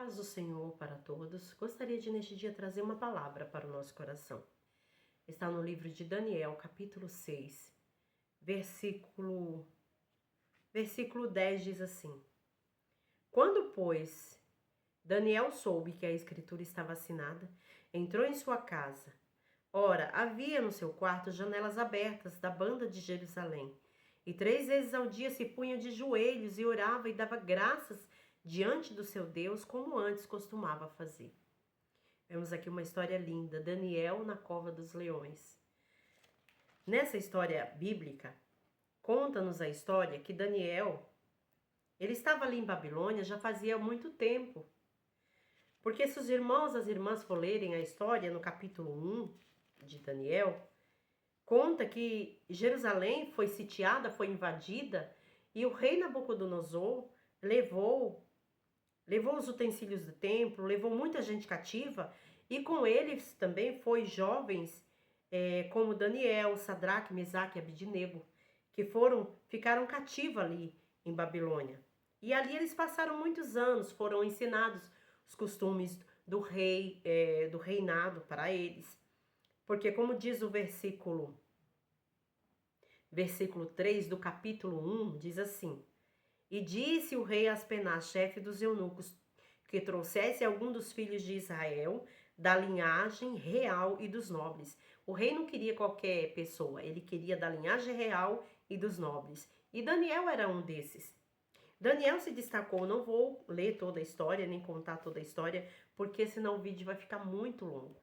paz do Senhor para todos. Gostaria de neste dia trazer uma palavra para o nosso coração. Está no livro de Daniel, capítulo 6, versículo 10 diz assim: Quando, pois, Daniel soube que a escritura estava assinada, entrou em sua casa. Ora, havia no seu quarto janelas abertas da banda de Jerusalém. E 3 vezes ao dia se punha de joelhos e orava e dava graças diante do seu Deus, como antes costumava fazer. Vemos aqui uma história linda, Daniel na cova dos leões. Nessa história bíblica, conta-nos a história que Daniel, ele estava ali em Babilônia já fazia muito tempo. Porque se os irmãos e as irmãs for lerem a história no capítulo 1 de Daniel, conta que Jerusalém foi sitiada, foi invadida, e o rei Nabucodonosor levou os utensílios do templo, levou muita gente cativa, e com eles também foi jovens como Daniel, Sadraque, Mesaque e Abidnego, que ficaram cativos ali em Babilônia. E ali eles passaram muitos anos, foram ensinados os costumes do rei, do reinado para eles. Porque como diz o versículo 3 do capítulo 1, diz assim: E disse o rei Aspenaz, chefe dos eunucos, que trouxesse algum dos filhos de Israel, da linhagem real e dos nobres. O rei não queria qualquer pessoa, ele queria da linhagem real e dos nobres. E Daniel era um desses. Daniel se destacou, não vou ler toda a história, nem contar toda a história, porque senão o vídeo vai ficar muito longo.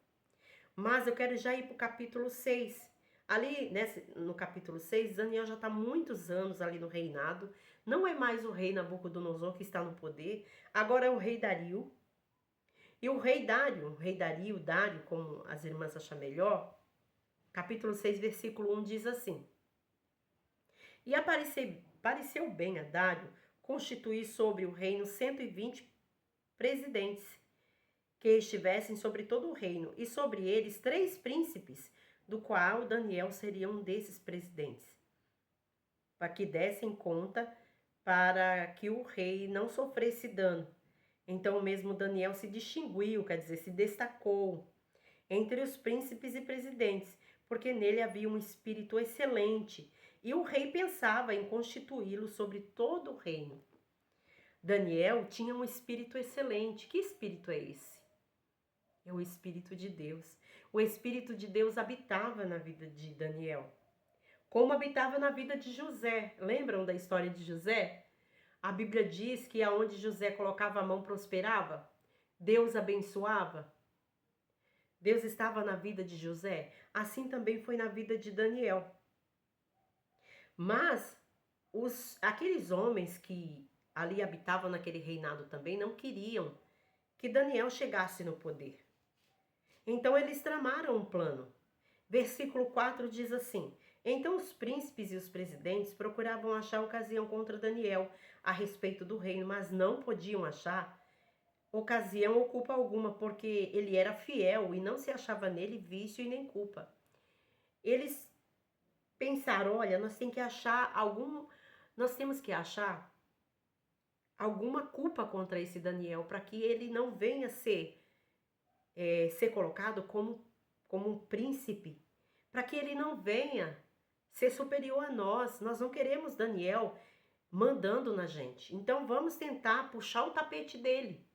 Mas eu quero já ir para o capítulo 6. Ali, no capítulo 6, Daniel já está há muitos anos ali no reinado. Não é mais o rei Nabucodonosor que está no poder. Agora é o rei Dario. E o rei Dário, como as irmãs acham melhor, capítulo 6, versículo 1 diz assim: E pareceu bem a Dário constituir sobre o reino 120 presidentes, que estivessem sobre todo o reino, e sobre eles 3 príncipes, do qual Daniel seria um desses presidentes, para que dessem conta para que o rei não sofresse dano. Então mesmo Daniel se distinguiu, quer dizer, se destacou entre os príncipes e presidentes, porque nele havia um espírito excelente, e o rei pensava em constituí-lo sobre todo o reino. Daniel tinha um espírito excelente. Que espírito é esse? É o Espírito de Deus. O Espírito de Deus habitava na vida de Daniel, como habitava na vida de José. Lembram da história de José? A Bíblia diz que aonde José colocava a mão prosperava, Deus abençoava. Deus estava na vida de José, assim também foi na vida de Daniel. Mas aqueles homens que ali habitavam naquele reinado também não queriam que Daniel chegasse no poder. Então eles tramaram um plano. Versículo 4 diz assim: Então os príncipes e os presidentes procuravam achar ocasião contra Daniel a respeito do reino, mas não podiam achar ocasião ou culpa alguma, porque ele era fiel e não se achava nele vício e nem culpa. Eles pensaram: olha, nós temos que achar alguma culpa contra esse Daniel, para que ele não venha ser colocado como um príncipe, para que ele não venha ser superior a nós. Nós não queremos Daniel mandando na gente. Então vamos tentar puxar o tapete dele.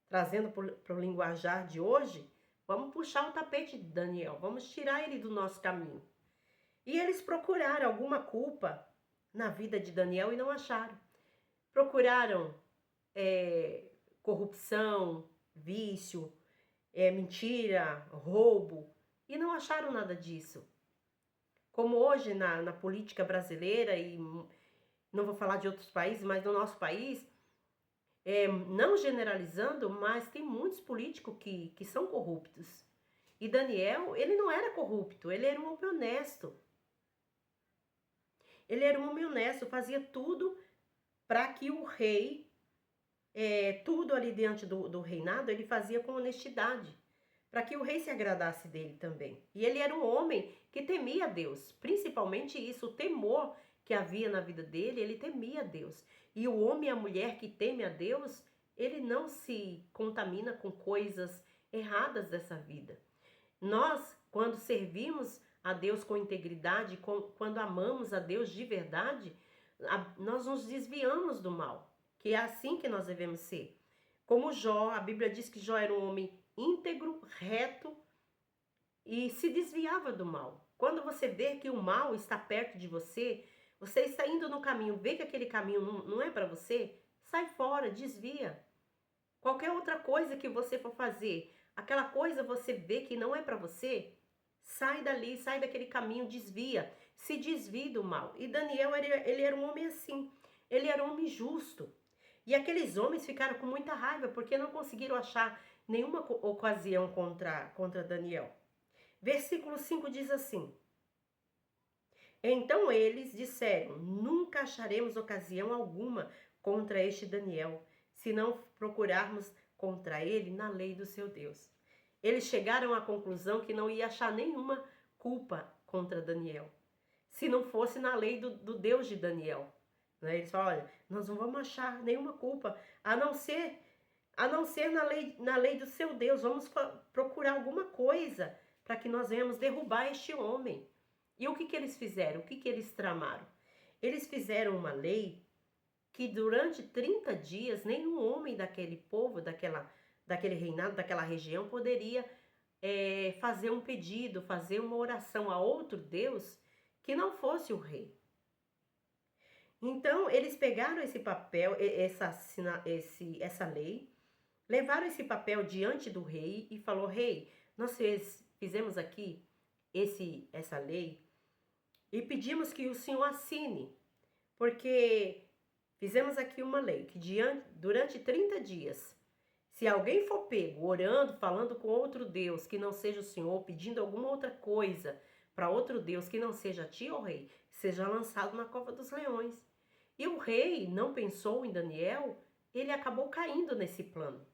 Trazendo para o linguajar de hoje, vamos puxar o tapete de Daniel, vamos tirar ele do nosso caminho. E eles procuraram alguma culpa na vida de Daniel e não acharam. Procuraram corrupção, vício, mentira, roubo, e não acharam nada disso. Como hoje na política brasileira, e não vou falar de outros países, mas no nosso país, não generalizando, mas tem muitos políticos que são corruptos. E Daniel, ele não era corrupto, ele era um homem honesto. Ele era um homem honesto, fazia tudo para que o rei, tudo ali diante do reinado, ele fazia com honestidade, para que o rei se agradasse dele também. E ele era um homem que temia a Deus, principalmente isso, o temor que havia na vida dele, ele temia a Deus. E o homem e a mulher que teme a Deus, ele não se contamina com coisas erradas dessa vida. Nós, quando servimos a Deus com integridade, quando amamos a Deus de verdade, nós nos desviamos do mal, que é assim que nós devemos ser. Como Jó, a Bíblia diz que Jó era um homem íntegro, reto e se desviava do mal. Quando você vê que o mal está perto de você, você está indo no caminho, vê que aquele caminho não é para você, sai fora, desvia. Qualquer outra coisa que você for fazer, aquela coisa você vê que não é para você, sai dali, sai daquele caminho, desvia, se desvia do mal. E Daniel, ele era um homem assim, ele era um homem justo. E aqueles homens ficaram com muita raiva, porque não conseguiram achar nenhuma ocasião contra Daniel. Versículo 5 diz assim: então eles disseram, nunca acharemos ocasião alguma contra este Daniel, se não procurarmos contra ele na lei do seu Deus. Eles chegaram à conclusão que não ia achar nenhuma culpa contra Daniel, se não fosse na lei do Deus de Daniel. Eles falam, olha, nós não vamos achar nenhuma culpa, a não ser na lei do seu Deus. Vamos procurar alguma coisa para que nós venhamos derrubar este homem. E o que eles fizeram? O que eles tramaram? Eles fizeram uma lei que durante 30 dias nenhum homem daquele povo, daquele reinado, daquela região poderia fazer um pedido, fazer uma oração a outro Deus que não fosse o rei. Então eles pegaram esse papel, essa lei, levaram esse papel diante do rei e falou: rei, nós fizemos aqui essa lei e pedimos que o senhor assine, porque fizemos aqui uma lei que durante 30 dias, se alguém for pego orando, falando com outro Deus que não seja o senhor, pedindo alguma outra coisa para outro Deus que não seja ti, ó rei, seja lançado na cova dos leões. E o rei não pensou em Daniel, ele acabou caindo nesse plano.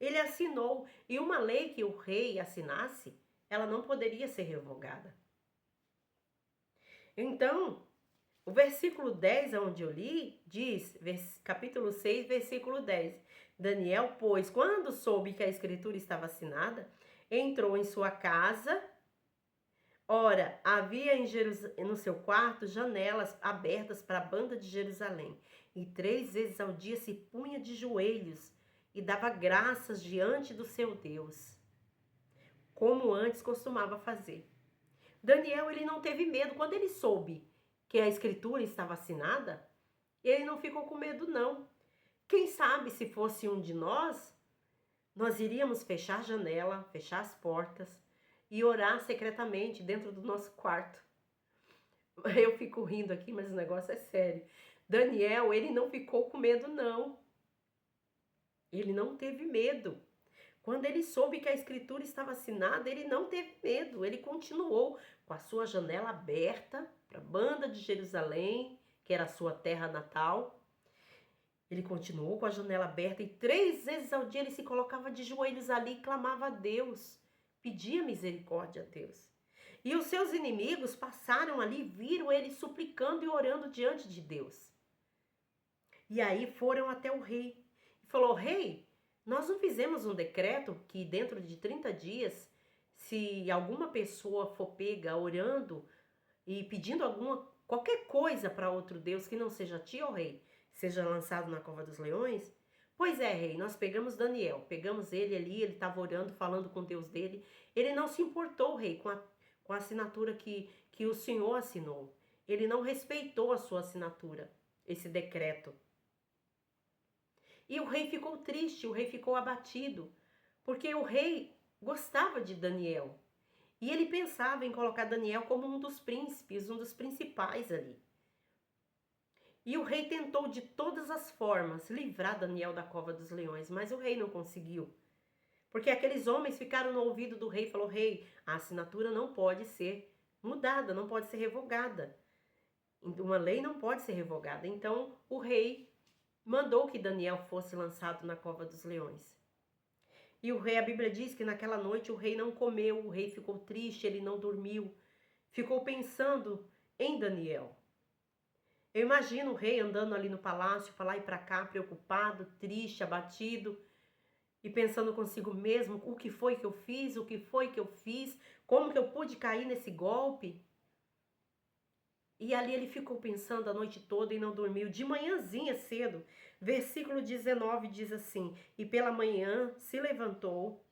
Ele assinou, e uma lei que o rei assinasse, ela não poderia ser revogada. Então, o versículo 10, onde eu li, diz, capítulo 6, versículo 10. Daniel, pois, quando soube que a escritura estava assinada, entrou em sua casa. Ora, havia no seu quarto janelas abertas para a banda de Jerusalém. E 3 vezes ao dia se punha de joelhos e dava graças diante do seu Deus, como antes costumava fazer. Daniel, ele não teve medo. Quando ele soube que a escritura estava assinada, ele não ficou com medo, não. Quem sabe se fosse um de nós iríamos fechar a janela, fechar as portas e orar secretamente dentro do nosso quarto. Eu fico rindo aqui, mas o negócio é sério. Daniel, ele não ficou com medo, não. Ele não teve medo. Quando ele soube que a escritura estava assinada, ele não teve medo. Ele continuou com a sua janela aberta para a banda de Jerusalém, que era a sua terra natal. Ele continuou com a janela aberta e 3 vezes ao dia ele se colocava de joelhos ali e clamava a Deus, pedia misericórdia a Deus. E os seus inimigos passaram ali, viram ele suplicando e orando diante de Deus. E aí foram até o rei e falou: rei, nós não fizemos um decreto que dentro de 30 dias, se alguma pessoa for pega orando e pedindo qualquer coisa para outro Deus que não seja ti, ó rei, seja lançado na cova dos leões? Pois é, rei, nós pegamos Daniel, pegamos ele ali, ele estava orando, falando com Deus dele. Ele não se importou, rei, com a assinatura que o senhor assinou. Ele não respeitou a sua assinatura, esse decreto. E o rei ficou triste, o rei ficou abatido, porque o rei gostava de Daniel. E ele pensava em colocar Daniel como um dos príncipes, um dos principais ali. E o rei tentou de todas as formas livrar Daniel da cova dos leões, mas o rei não conseguiu. Porque aqueles homens ficaram no ouvido do rei e falaram: rei, a assinatura não pode ser mudada, não pode ser revogada. Uma lei não pode ser revogada. Então o rei mandou que Daniel fosse lançado na cova dos leões. E o rei, a Bíblia diz que naquela noite o rei não comeu, o rei ficou triste, ele não dormiu, ficou pensando em Daniel. Eu imagino o rei andando ali no palácio, para lá e para cá, preocupado, triste, abatido, e pensando consigo mesmo, o que foi que eu fiz, o que foi que eu fiz, como que eu pude cair nesse golpe? E ali ele ficou pensando a noite toda e não dormiu. De manhãzinha cedo, versículo 19 diz assim: E pela manhã se levantou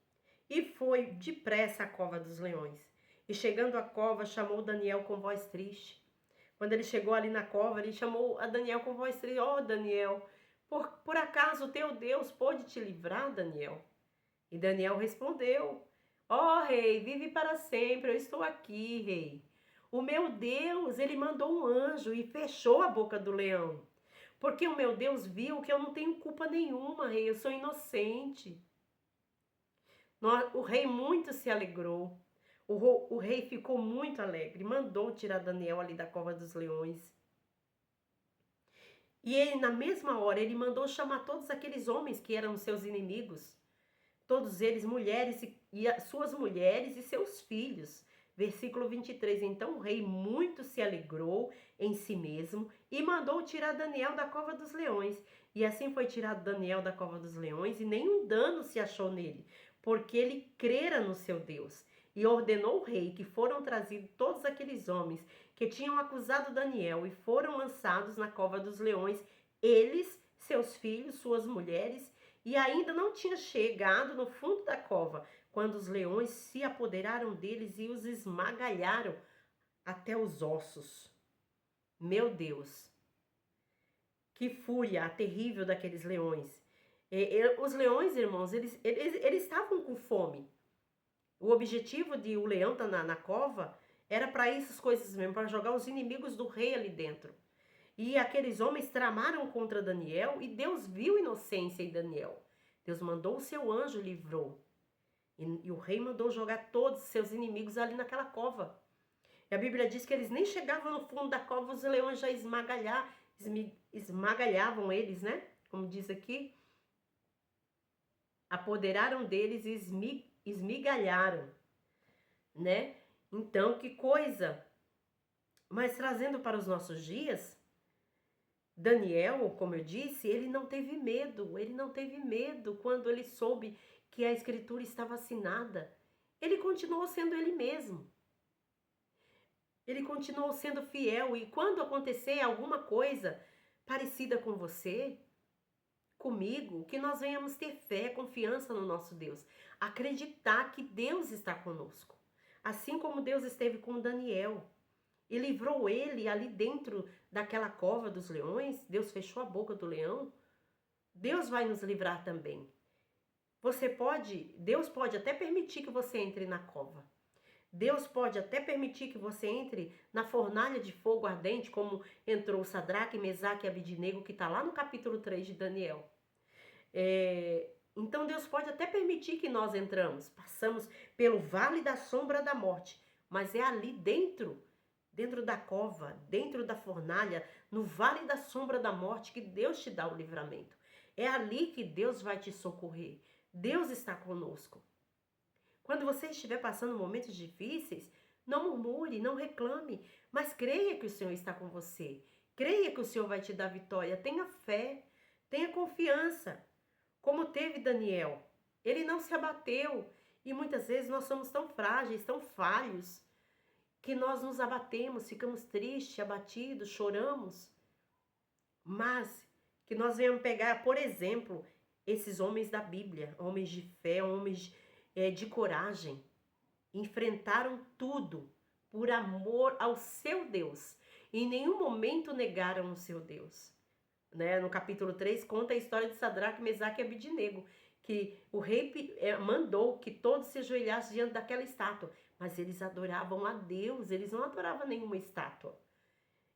e foi depressa à cova dos leões. E chegando à cova, chamou Daniel com voz triste. Quando ele chegou ali na cova, ele chamou a Daniel com voz triste: Ó, Daniel, por acaso o teu Deus pôde te livrar, Daniel? E Daniel respondeu: Ó rei, vive para sempre, eu estou aqui, rei. O meu Deus, ele mandou um anjo e fechou a boca do leão. Porque o meu Deus viu que eu não tenho culpa nenhuma, rei, eu sou inocente. O rei muito se alegrou. O rei ficou muito alegre, mandou tirar Daniel ali da cova dos leões. E ele, na mesma hora, ele mandou chamar todos aqueles homens que eram seus inimigos. Todos eles mulheres e suas mulheres e seus filhos. Versículo 23. Então o rei muito se alegrou em si mesmo e mandou tirar Daniel da cova dos leões. E assim foi tirado Daniel da cova dos leões e nenhum dano se achou nele, porque ele crera no seu Deus. E ordenou o rei que foram trazidos todos aqueles homens que tinham acusado Daniel e foram lançados na cova dos leões, eles, seus filhos, suas mulheres, e ainda não tinha chegado no fundo da cova, quando os leões se apoderaram deles e os esmagalharam até os ossos. Meu Deus, que fúria terrível daqueles leões. Os leões, irmãos, eles estavam com fome. O objetivo de o leão estar na cova era para essas coisas mesmo, para jogar os inimigos do rei ali dentro. E aqueles homens tramaram contra Daniel e Deus viu inocência em Daniel. Deus mandou o seu anjo e livrou. E o rei mandou jogar todos os seus inimigos ali naquela cova. E a Bíblia diz que eles nem chegavam no fundo da cova, os leões já esmagalhavam eles, né? Como diz aqui. Apoderaram deles e esmigalharam, né? Então, que coisa! Mas trazendo para os nossos dias, Daniel, como eu disse, ele não teve medo quando ele soube que a escritura estava assinada. Ele continuou sendo ele mesmo. Ele continuou sendo fiel e quando acontecer alguma coisa parecida com você, comigo, que nós venhamos ter fé, confiança no nosso Deus, acreditar que Deus está conosco. Assim como Deus esteve com Daniel e livrou ele ali dentro daquela cova dos leões, Deus fechou a boca do leão, Deus vai nos livrar também. Deus pode até permitir que você entre na cova. Deus pode até permitir que você entre na fornalha de fogo ardente, como entrou Sadraque, Mesaque e Abidnego, que está lá no capítulo 3 de Daniel. Então Deus pode até permitir que nós passamos pelo vale da sombra da morte, mas é ali dentro da cova, dentro da fornalha, no vale da sombra da morte, que Deus te dá o livramento. É ali que Deus vai te socorrer. Deus está conosco. Quando você estiver passando momentos difíceis, não murmure, não reclame, mas creia que o Senhor está com você. Creia que o Senhor vai te dar vitória. Tenha fé, tenha confiança. Como teve Daniel, ele não se abateu. E muitas vezes nós somos tão frágeis, tão falhos, que nós nos abatemos, ficamos tristes, abatidos, choramos. Mas que nós venhamos pegar, por exemplo, esses homens da Bíblia, homens de fé, homens de coragem, enfrentaram tudo por amor ao seu Deus. E em nenhum momento negaram o seu Deus. Né? No capítulo 3 conta a história de Sadraque, Mesaque e Abidnego, que o rei mandou que todos se ajoelhassem diante daquela estátua, mas eles adoravam a Deus, eles não adoravam nenhuma estátua.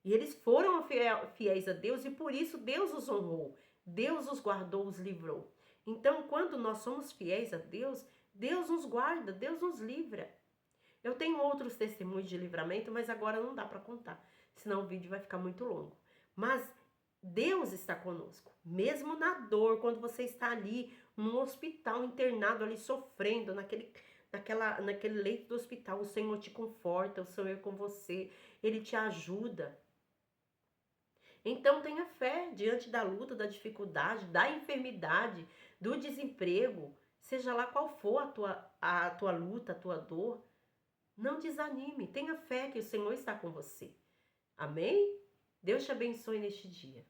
E eles foram fiéis a Deus e por isso Deus os honrou, Deus os guardou, os livrou. Então, quando nós somos fiéis a Deus, Deus nos guarda, Deus nos livra. Eu tenho outros testemunhos de livramento, mas agora não dá para contar, senão o vídeo vai ficar muito longo. Mas Deus está conosco, mesmo na dor, quando você está ali no hospital, internado ali, sofrendo, naquele leito do hospital, o Senhor te conforta, o Senhor é com você, Ele te ajuda. Então tenha fé diante da luta, da dificuldade, da enfermidade, do desemprego, seja lá qual for a tua luta, a tua dor. Não desanime, tenha fé que o Senhor está com você. Amém? Deus te abençoe neste dia.